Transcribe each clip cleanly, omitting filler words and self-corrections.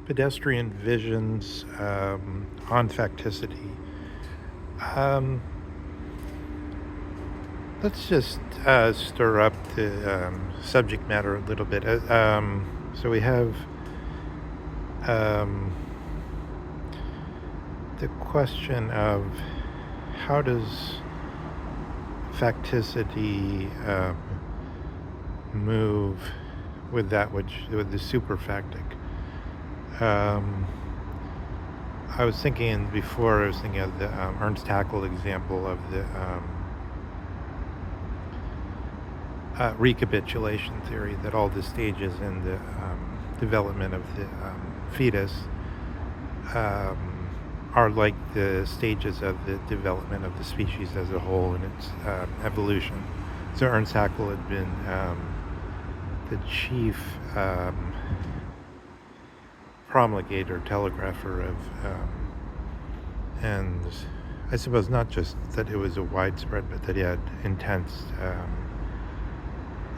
pedestrian visions on facticity. Um, let's just stir up the subject matter a little bit. So we have um, the question of how does facticity move with with the superfactic. Um, I was thinking before. I was thinking of the Ernst Haeckel example of the recapitulation theory, that all the stages in the development of the fetus are like the stages of the development of the species as a whole in its evolution. So Ernst Haeckel had been the chief promulgator, telegrapher of, and I suppose not just that it was a widespread, but that he had intense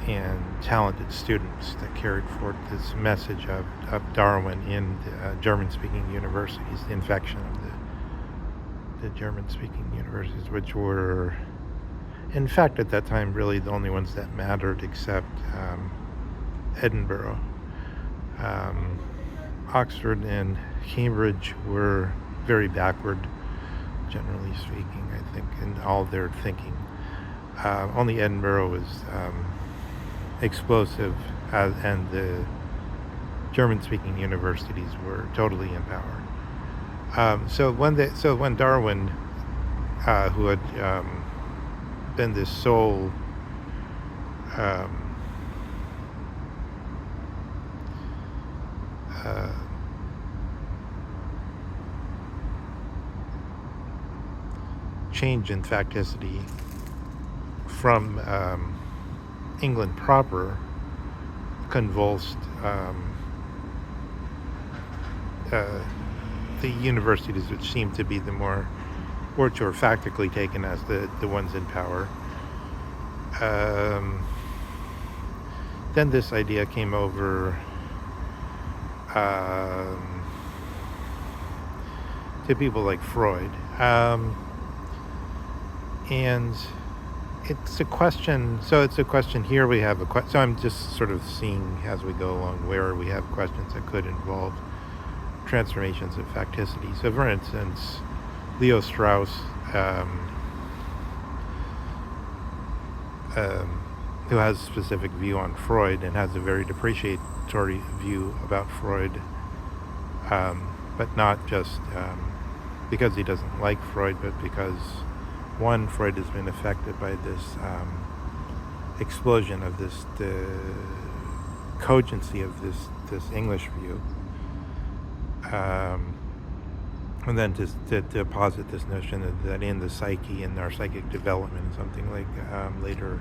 and talented students that carried forth this message of Darwin in the German-speaking universities, the infection of the German-speaking universities, which were, in fact, at that time, really the only ones that mattered, except Edinburgh. Oxford and Cambridge were very backward, generally speaking, I think, in all their thinking. Only Edinburgh was explosive, and the German-speaking universities were totally empowered. So when Darwin, who had been this sole change in facticity from England proper, convulsed the universities, which seemed to be the more, which were factically taken as the ones in power. Then this idea came over to people like Freud. And it's a question, here we have so I'm just sort of seeing as we go along where we have questions that could involve transformations of facticity. So for instance, Leo Strauss, who has a specific view on Freud and has a very depreciatory view about Freud, but not just because he doesn't like Freud, but because one, Freud has been affected by this explosion of the cogency of this English view, and then to posit this notion that in the psyche and our psychic development, something like later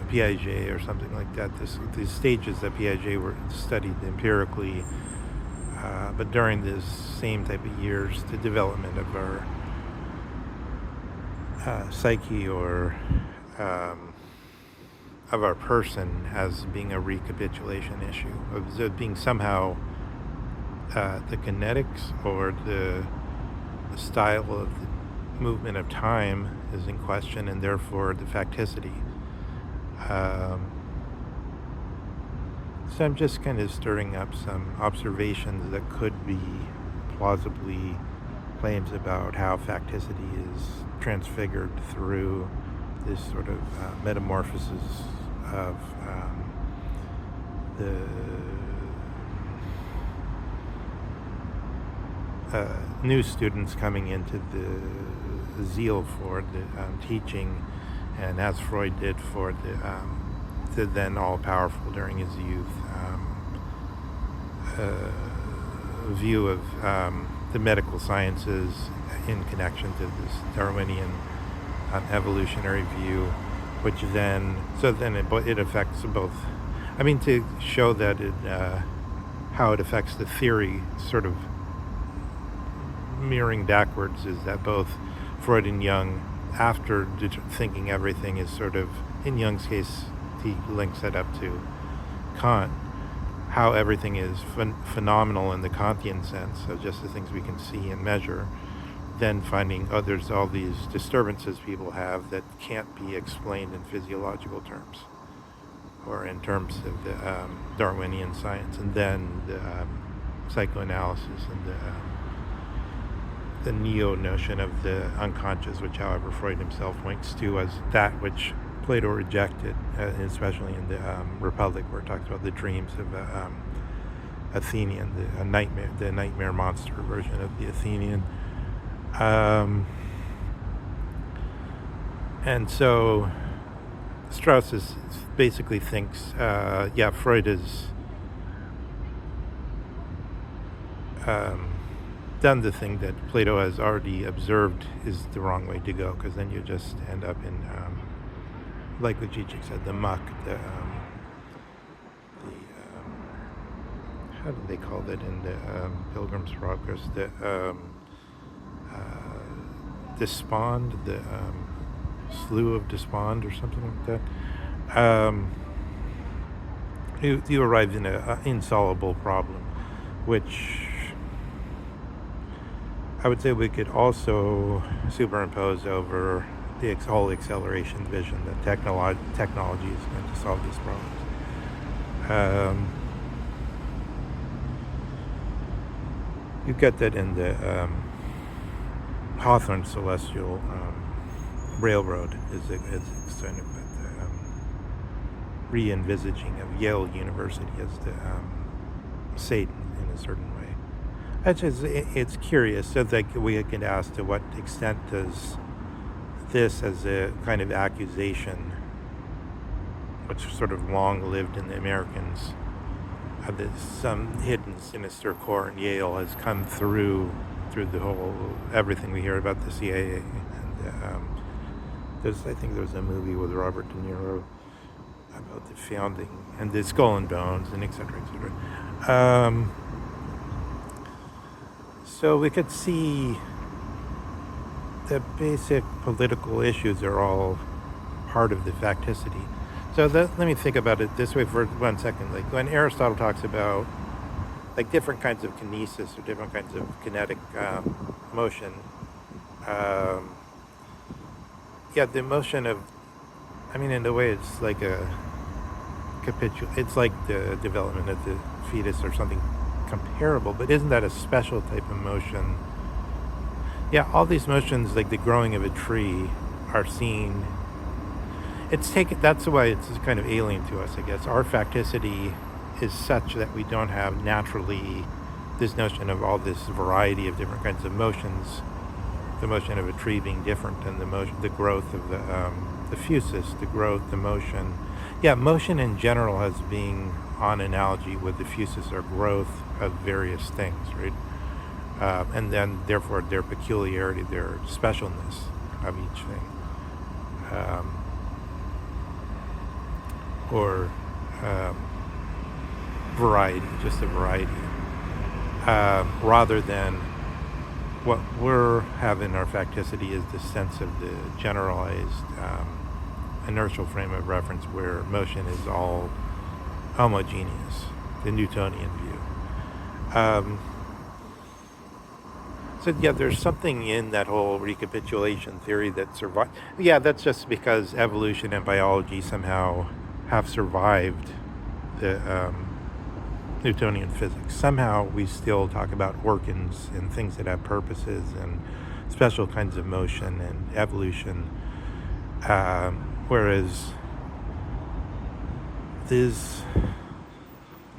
Piaget or something like that. These stages that Piaget were studied empirically, but during this same type of years, the development of our psyche or of our person as being a recapitulation issue, of being somehow the kinetics or the style of the movement of time is in question, and therefore the facticity. So I'm just kind of stirring up some observations that could be plausibly claims about how facticity is transfigured through this sort of metamorphosis of the new students coming into the zeal for the teaching, and as Freud did for the then all-powerful during his youth view of the medical sciences in connection to this Darwinian evolutionary view, which then it affects both. I mean, to show that how it affects the theory, sort of mirroring backwards, is that both Freud and Jung, after thinking everything is sort of, in Jung's case, he links that up to Kant, how everything is phenomenal in the Kantian sense, so just the things we can see and measure, then finding, oh, there's all these disturbances people have that can't be explained in physiological terms or in terms of the Darwinian science, and then the psychoanalysis and the neo-notion of the unconscious, which, however, Freud himself points to as that which Plato rejected, especially in the Republic, where it talks about the dreams of Athenian, the nightmare monster version of the Athenian. And so Strauss basically thinks, Freud is done the thing that Plato has already observed is the wrong way to go, because then you just end up in, like what Zizek said, the muck, how do they call that in the Pilgrim's Progress, the despond, the slough of despond or something like that. You arrive in an insoluble problem, which I would say we could also superimpose over the whole acceleration vision that technology is going to solve these problems. You get that in the Hawthorne Celestial Railroad is kind of the re-envisaging of Yale University as the Satan in a certain way. It's curious. So that we can ask, to what extent does this as a kind of accusation, which sort of long lived in the Americans, that some hidden sinister core in Yale has come through the whole everything we hear about the CIA. And I think there's a movie with Robert De Niro about the founding and the Skull and Bones and et cetera, et cetera. So we could see the basic political issues are all part of the facticity. So let me think about it this way for 1 second. Like when Aristotle talks about like different kinds of kinesis or different kinds of kinetic motion, the motion of, in a way it's like it's like the development of the fetus or something comparable, but isn't that a special type of motion? Yeah, all these motions, like the growing of a tree, are seen. That's why it's kind of alien to us, I guess. Our facticity is such that we don't have naturally this notion of all this variety of different kinds of motions. The motion of a tree being different than the growth of the fusus, the growth, the motion. Yeah, motion in general has being on analogy with the fusus or growth of various things, right? And then therefore their peculiarity, their specialness of each thing. Or variety, just a variety. Rather than what we're having our facticity is the sense of the generalized inertial frame of reference where motion is all homogeneous, the Newtonian view. There's something in that whole recapitulation theory that survived. Yeah, that's just because evolution and biology somehow have survived the Newtonian physics. Somehow we still talk about organs and things that have purposes and special kinds of motion and evolution, whereas these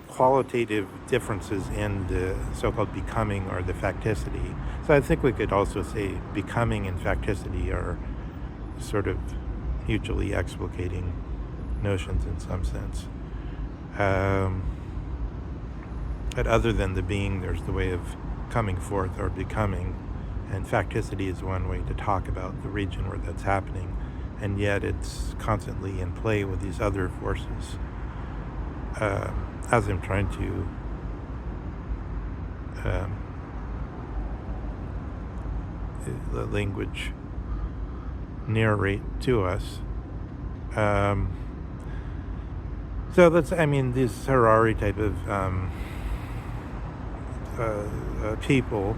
qualitative differences in the so-called becoming or the facticity. So I think we could also say becoming and facticity are sort of mutually explicating notions in some sense. But other than the being, there's the way of coming forth or becoming, and facticity is one way to talk about the region where that's happening, and yet it's constantly in play with these other forces. As I'm trying to the language narrate to us. So this Harari type of people,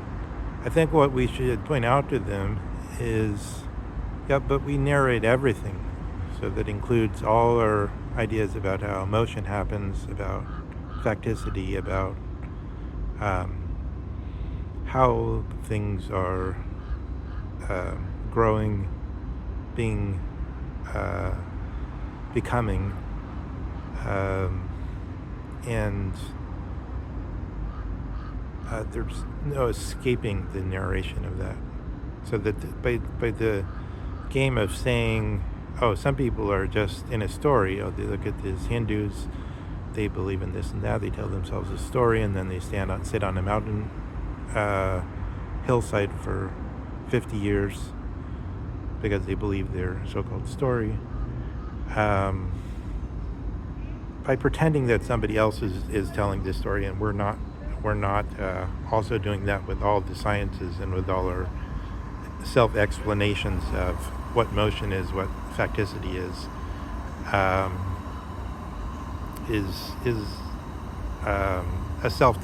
I think what we should point out to them is, yeah, but we narrate everything. So that includes all our ideas about how emotion happens, about facticity, about how things are growing, being, becoming, and there's no escaping the narration of that. So that by the game of saying, oh, some people are just in a story. Oh, they look at these Hindus, they believe in this and that. They tell themselves a story, and then they sit on a mountain hillside for 50 years because they believe their so-called story. By pretending that somebody else is telling this story, and we're not also doing that with all the sciences and with all our self-explanations of what motion is, what facticity is a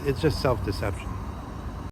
it's just self-deception.